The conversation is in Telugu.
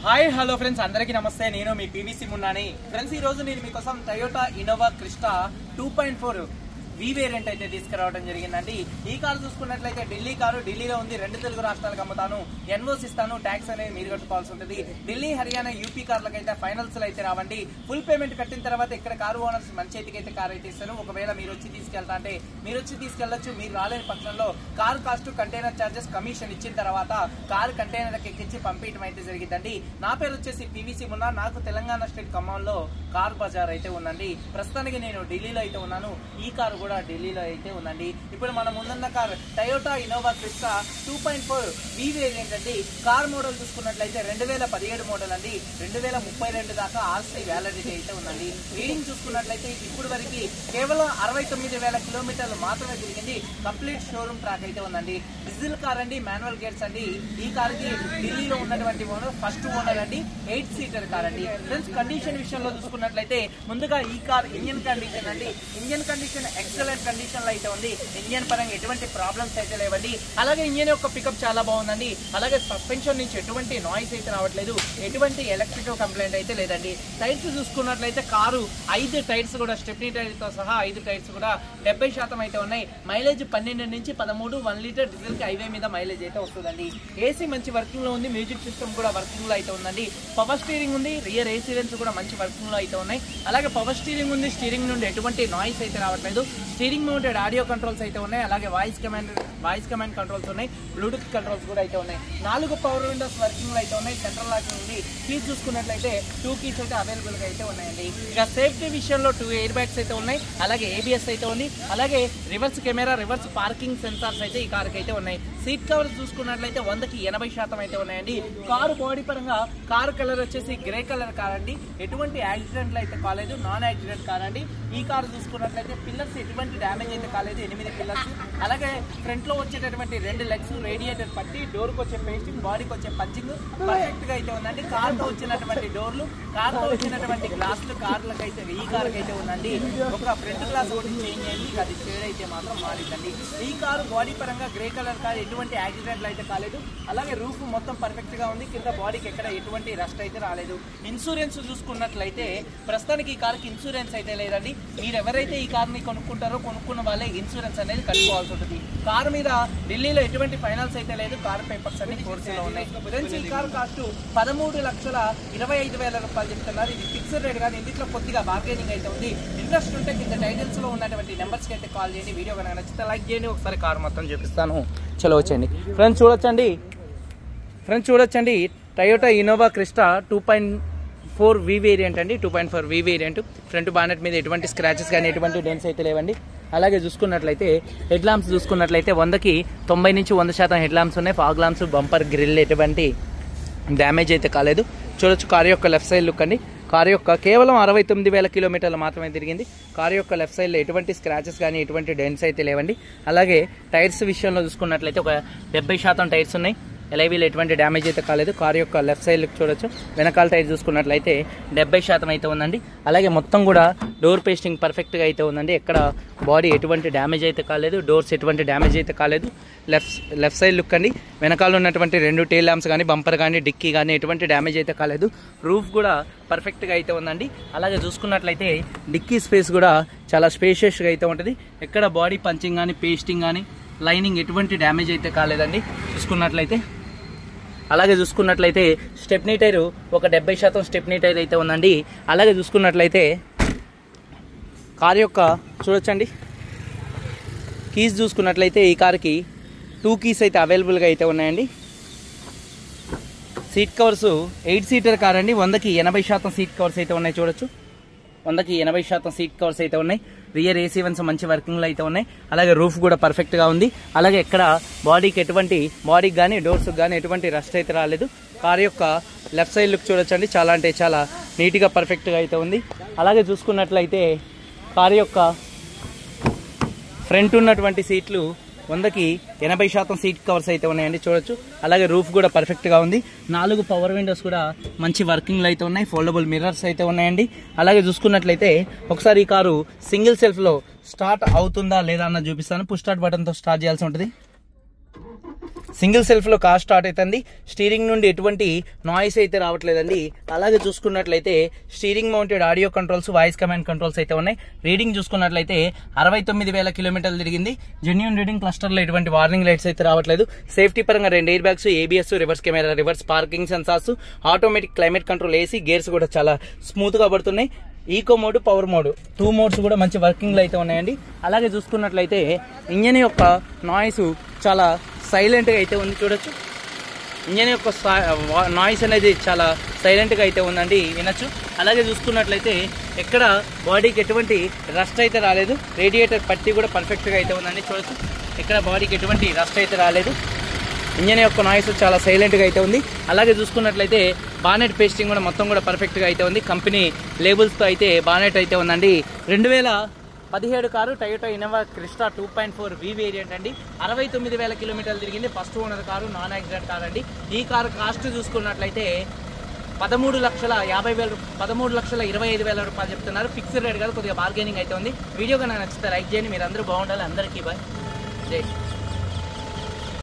హాయ్ హలో ఫ్రెండ్స్, అందరికీ నమస్తే. నేను మీ పీవీసీ మున్నాని. ఫ్రెండ్స్, ఈ రోజు నేను మీకోసం టయోటా ఇన్నోవా క్రిస్టా 2.4 వి వేరియంట్ అయితే తీసుకురావడం జరిగిందండి. ఈ కారు చూసుకున్నట్లయితే ఢిల్లీ కారు, ఢిల్లీలో ఉంది. 2 తెలుగు రాష్ట్రాలకు అమ్ముతాను, ఎన్ఓసి ఇస్తాను, ట్యాక్స్ అనేది మీరు కట్టుకోవాల్సి ఉంటుంది. ఢిల్లీ, హర్యానా, యూపీ కార్లకు అయితే ఫైనల్స్ అయితే రావండి. ఫుల్ పేమెంట్ కట్టిన తర్వాత ఇక్కడ కారు ఓనర్స్ మన చేతికి అయితే కార్ అయితే ఇస్తారు. ఒకవేళ మీరు వచ్చి తీసుకెళ్తా అంటే మీరు వచ్చి తీసుకెళ్లొచ్చు. మీరు రాలేని పక్షంలో car cost, container charges, commission ఇచ్చిన తర్వాత కారు కంటైనర్కి ఎక్కించి పంపించడం అయితే జరిగిందండి. నా పేరు వచ్చేసి పీవీసీ మున్నా. నాకు తెలంగాణ స్టేట్ ఖమ్మంలో కార్ బజార్ అయితే ఉందండి. ప్రస్తుతానికి నేను ఢిల్లీలో అయితే ఉన్నాను. ఈ కారు కూడా ఢిల్లీలో అయితే ఉందండి. ఇప్పుడు మన ముందున్న కార్ టయోటా ఇన్నోవా క్రిస్టా 2.4 వి వేరియంట్ అండి. కార్ మోడల్ చూసుకున్నట్లయితే 2017 మోడల్ అండి. 2032 దాకా ఆర్సీ వ్యాలిడిటీ అయితే ఉందండి. రీడింగ్ చూసుకున్నట్లయితే ఇప్పుడు వరకు కేవలం 69,000 కిలోమీటర్లు మాత్రమే తిరిగింది. కంప్లీట్ షోరూమ్ ట్రాక్ అయితే ఉందండి. డీజిల్ కార్ అండి, మాన్యువల్ గేర్స్ అండి. ఈ కార్కి ఢిల్లీలో ఉన్నటువంటి ఓనర్ ఫస్ట్ ఓనర్ అండి. 8 సీటర్ కార్ అండి. ఫ్రెండ్స్, కండిషన్ విషయంలో చూసుకున్నట్లయితే ముందుగా ఈ కార్ ఇంజిన్ కండిషన్ అండి. ఇంజిన్ కండిషన్ ఎక్సలెంట్ కండిషన్ లో అయితే ఉంది. ఇంజిన్ పరంగా ఎటువంటి ప్రాబ్లమ్స్ అయితే లేవండి. అలాగే ఇంజిన్ యొక్క పికప్ చాలా బాగుందండి. అలాగే సస్పెన్షన్ నుంచి ఎటువంటి నాయిస్ అయితే రావట్లేదు. ఎటువంటి ఎలక్ట్రికల్ కంప్లైంట్ అయితే లేదండి. టైర్స్ చూసుకున్నట్లయితే కారు 5 టైర్స్ కూడా స్టెప్నీ టైర్ తో సహా 5 టైర్స్ కూడా 70% అయితే ఉన్నాయి. మైలేజ్ 12 నుంచి 13, 1 లీటర్ డీజిల్ కి హైవే మీద మైలేజ్ అయితే వస్తుందండి. ఏసీ మంచి వర్కింగ్ లో ఉంది. మ్యూజిక్ సిస్టమ్ కూడా వర్కింగ్ లో అయితే ఉందండి. పవర్ స్టీరింగ్ ఉంది. రియర్ ఏసీ వెంట్స్ కూడా మంచి వర్కింగ్ లో అయితే ఉన్నాయి. అలాగే పవర్ స్టీరింగ్ ఉంది. స్టీరింగ్ నుండి ఎటువంటి నాయిస్ అయితే రావట్లేదు. స్టీరింగ్ మౌంటెడ్ ఆడియో కంట్రోల్స్ అయితే ఉన్నాయి. అలాగే వాయిస్ కమాండ్ కంట్రోల్స్ ఉన్నాయి. బ్లూటూత్ కంట్రోల్స్ కూడా అయితే ఉన్నాయి. 4 పవర్ విండోస్ వర్కింగ్ లో అయితే ఉన్నాయి. సెంట్రల్ లాకింగ్ ఉంది. కీస్ చూసుకున్నట్లయితే 2 కీస్ అయితే అవైలబుల్ గా అయితే ఉన్నాయండి. ఇక సేఫ్టీ విషయంలో 2 ఎయిర్ బ్యాగ్స్ అయితే ఉన్నాయి. అలాగే ఏబిఎస్ అయితే ఉంది. అలాగే reverse camera, reverse parking sensors అయితే ఈ కార్కి అయితే ఉన్నాయి. సీట్ కవర్స్ చూసుకున్నట్లయితే 100కి 80% అయితే ఉన్నాయండి. కారు బాడీ పరంగా కారు కలర్ వచ్చేసి గ్రే కలర్ కార్ అండి. ఎటువంటి యాక్సిడెంట్లు అయితే కాలేదు. నాన్ యాక్సిడెంట్ కార్ అండి. ఈ కారు చూసుకున్నట్లయితే పిల్లర్స్ ఎటువంటి డ్యామేజ్ అయితే కాలేదు. 8 పిల్లర్స్. అలాగే ఫ్రంట్ లో వచ్చేటటువంటి 2 లెగ్స్, రేడియేటర్ పట్టి, డోర్ కు వచ్చే పేస్టింగ్, బాడీకి వచ్చే పంచింగ్ పర్ఫెక్ట్ గా అయితే ఉందండి. కార్ తో వచ్చినటువంటి డోర్లు, కార్ తో వచ్చినటువంటి గ్లాసులు కార్లకు అయితే ఈ కార్ అయితే ఉందండి. ఒక ఫ్రంట్ గ్లాస్ ఒకటి చేంజ్ అయ్యింది. అది షేడ్ అయితే మాత్రం మారిందండి. ఈ కారు బాడీ పరంగా గ్రే కలర్ కార్. ఎటువంటి యాక్సిడెంట్లు అయితే కాలేదు. అలాగే రూఫ్ మొత్తం పర్ఫెక్ట్ గా ఉంది. కింద బాడీకి ఎక్కడ ఎటువంటి రస్ట్ అయితే రాలేదు. ఇన్సూరెన్స్ చూసుకున్నట్లయితే ప్రస్తుతానికి ఈ కార్కి ఇన్సూరెన్స్ అయితే లేదండి. మీరు ఎవరైతే ఈ కార్ని కొనుక్కుంటారో కొనుక్కున్న వాళ్ళే ఇన్సూరెన్స్ అనేది కట్టుకోవాల్సి ఉంటుంది. కారు మీద ఢిల్లీలో ఎటువంటి ఫైనాన్స్ అయితే లేదు. కార్ పేపర్స్ అన్ని ఫోర్స్లో ఉన్నాయి. ఫ్రెండ్స్, ఈ కార్ కాస్ట్ 13,25,000 రూపాయలు చెప్తున్నారు. ఇది ఫిక్స్డ్ రేట్ కానీ ఇందులో కొద్దిగా బార్గెనింగ్ అయితే ఉంది. ఇంట్రెస్ట్ ఉంటే కింద టైటిల్స్ లో ఉన్నటువంటి నెంబర్స్కి అయితే కాల్ చేయండి. వీడియో కనుక నచ్చితే లైక్ చేయండి. ఒకసారి కార్ మొత్తం చూపిస్తాను. చలో వచ్చండి. ఫ్రెండ్స్ చూడొచ్చండి టయోటా ఇన్నోవా క్రిస్టా 2.4 వి వేరియంట్ అండి. 2.4 వి వేరియంట్. ఫ్రంట్ బానెట్ మీద ఎటువంటి స్క్రాచెస్ కానీ ఎటువంటి డెన్స్ అయితే లేవండి. అలాగే చూసుకున్నట్లయితే హెడ్ ల్యాంప్స్ చూసుకున్నట్లయితే 100కి 90 నుంచి 100% హెడ్ ల్యాంప్స్ ఉన్నాయి. ఫాగ్ ల్యాంప్స్, బంపర్ గ్రిల్ ఎటువంటి డ్యామేజ్ అయితే కాలేదు. చూడొచ్చు కారు యొక్క లెఫ్ట్ సైడ్ లుక్ అండి. కారు యొక్క కేవలం 69,000 కిలోమీటర్లు మాత్రమే తిరిగింది. కారు యొక్క లెఫ్ట్ సైడ్లో ఎటువంటి స్క్రాచెస్ కానీ ఎటువంటి డెన్స్ అయితే లేవండి. అలాగే టైర్స్ విషయంలో చూసుకున్నట్లయితే ఒక 70% టైర్స్ ఉన్నాయి. ఎలైవీలో ఎటువంటి డ్యామేజ్ అయితే కాలేదు. కారు యొక్క లెఫ్ట్ సైడ్ లుక్ చూడొచ్చు. వెనకాల టైర్ చూసుకున్నట్లయితే 70% అయితే ఉందండి. అలాగే మొత్తం కూడా డోర్ పేస్టింగ్ పర్ఫెక్ట్గా అయితే ఉందండి. ఎక్కడ బాడీ ఎటువంటి డ్యామేజ్ అయితే కాలేదు. డోర్స్ ఎటువంటి డ్యామేజ్ అయితే కాలేదు. లెఫ్ట్ సైడ్ లుక్ అండి. వెనకాల ఉన్నటువంటి 2 టైల్ ల్యాంప్స్ కానీ, బంపర్ కానీ, డిక్కీ కానీ ఎటువంటి డ్యామేజ్ అయితే కాలేదు. రూఫ్ కూడా పర్ఫెక్ట్గా అయితే ఉందండి. అలాగే చూసుకున్నట్లయితే డిక్కీ స్పేస్ కూడా చాలా స్పేషియస్గా అయితే ఉంటుంది. ఎక్కడ బాడీ పంచింగ్ కానీ, పేస్టింగ్ కానీ, లైనింగ్ ఎటువంటి డ్యామేజ్ అయితే కాలేదండి చూసుకున్నట్లయితే. అలాగే చూసుకున్నట్లయితే స్టెప్నీ టైరు ఒక 70% స్టెప్నీ టైర్ అయితే ఉందండి. అలాగే చూసుకున్నట్లయితే కార్ యొక్క చూడొచ్చండి కీస్ చూసుకున్నట్లయితే ఈ కార్కి 2 కీస్ అయితే అవైలబుల్గా అయితే ఉన్నాయండి. సీట్ కవర్స్ 8 సీటర్ కార్ అండి. 100కి 80% సీట్ కవర్స్ అయితే ఉన్నాయి. చూడొచ్చు 100కి 80% సీట్ కవర్స్ అయితే ఉన్నాయి. రియర్ ఏసీ వెంట్స్ మంచి వర్కింగ్లో అయితే ఉన్నాయి. అలాగే రూఫ్ కూడా పర్ఫెక్ట్గా ఉంది. అలాగే ఎక్కడ బాడీకి కానీ డోర్స్ కానీ ఎటువంటి రస్ట్ అయితే రాలేదు. కార్ యొక్క లెఫ్ట్ సైడ్ లుక్ చూడొచ్చండి. చాలా అంటే చాలా నీట్గా పర్ఫెక్ట్గా అయితే ఉంది. అలాగే చూసుకున్నట్లయితే కార్ యొక్క ఫ్రంట్ ఉన్నటువంటి సీట్లు 100కి 80% సీట్ కవర్స్ అయితే ఉన్నాయండి. చూడొచ్చు. అలాగే రూఫ్ కూడా పర్ఫెక్ట్గా ఉంది. 4 పవర్ విండోస్ కూడా మంచి వర్కింగ్లో అయితే ఉన్నాయి. ఫోల్డబుల్ మిర్రర్స్ అయితే ఉన్నాయండి. అలాగే చూసుకున్నట్లయితే ఒకసారి ఈ కారు సింగిల్ సెల్ఫ్లో స్టార్ట్ అవుతుందా లేదా అన్నది చూపిస్తాను. పుష్ స్టార్ట్ బటన్తో స్టార్ట్ చేయాల్సి ఉంటుంది. సింగిల్ సెల్ఫ్లో కార్ స్టార్ట్ అవుతుంది. స్టీరింగ్ నుండి ఎటువంటి నాయిస్ అయితే రావట్లేదండి. అలాగే చూసుకున్నట్లయితే steering mounted audio controls, voice command controls అయితే ఉన్నాయి. రీడింగ్ చూసుకున్నట్లయితే 69,000 కిలోమీటర్లు తిరిగింది. జెన్యూన్ రీడింగ్, క్లస్టర్లో ఎటువంటి వార్నింగ్ లైట్స్ అయితే రావట్లేదు. సేఫ్టీ పరంగా 2 air bags, ABS, reverse camera, reverse parking sensors, automatic climate control, AC, gears కూడా చాలా స్మూత్ గా పడుతున్నాయి. Eco mode, power mode, 2 modes కూడా మంచి వర్కింగ్ లో అయితే ఉన్నాయండి. అలాగే చూసుకున్నట్లయితే ఇంజన్ యొక్క నాయిస్ చాలా సైలెంట్ గా అయితే ఉంది. చూడొచ్చు, ఇంజన్ యొక్క నాయిస్ అనేది చాలా సైలెంట్ గా అయితే ఉందండి, వినొచ్చు. అలాగే చూసుకున్నట్లయితే ఎక్కడ బాడీకి ఎటువంటి రస్ట్ అయితే రాలేదు. రేడియేటర్ పట్టి కూడా పర్ఫెక్ట్ గా అయితే ఉందండి. చూడొచ్చు, ఎక్కడ బాడీకి ఎటువంటి రస్ట్ అయితే రాలేదు. ఇంజన్ యొక్క నాయిస్ చాలా సైలెంట్గా అయితే ఉంది. అలాగే చూసుకున్నట్లయితే బానెట్ పేస్టింగ్ కూడా మొత్తం కూడా పర్ఫెక్ట్గా అయితే ఉంది. కంపెనీ లేబుల్స్తో అయితే బానెట్ అయితే ఉందండి. 2017 car Toyota Innova Crysta 2.4 V variant అండి. 69,000 కిలోమీటర్లు తిరిగింది. First owner car, non accident car అండి. ఈ కారు కాస్ట్ చూసుకున్నట్లయితే 13,50,000 13,25,000 రూపాయలు చెప్తున్నారు. ఫిక్స్డ్ రేట్ కాదు, కొద్దిగా బార్గెనింగ్ అయితే ఉంది. వీడియో కనుక నచ్చితే లైక్ చేయండి. మీరు అందరూ బాగుండాలి. అందరికీ బాయ్, జై.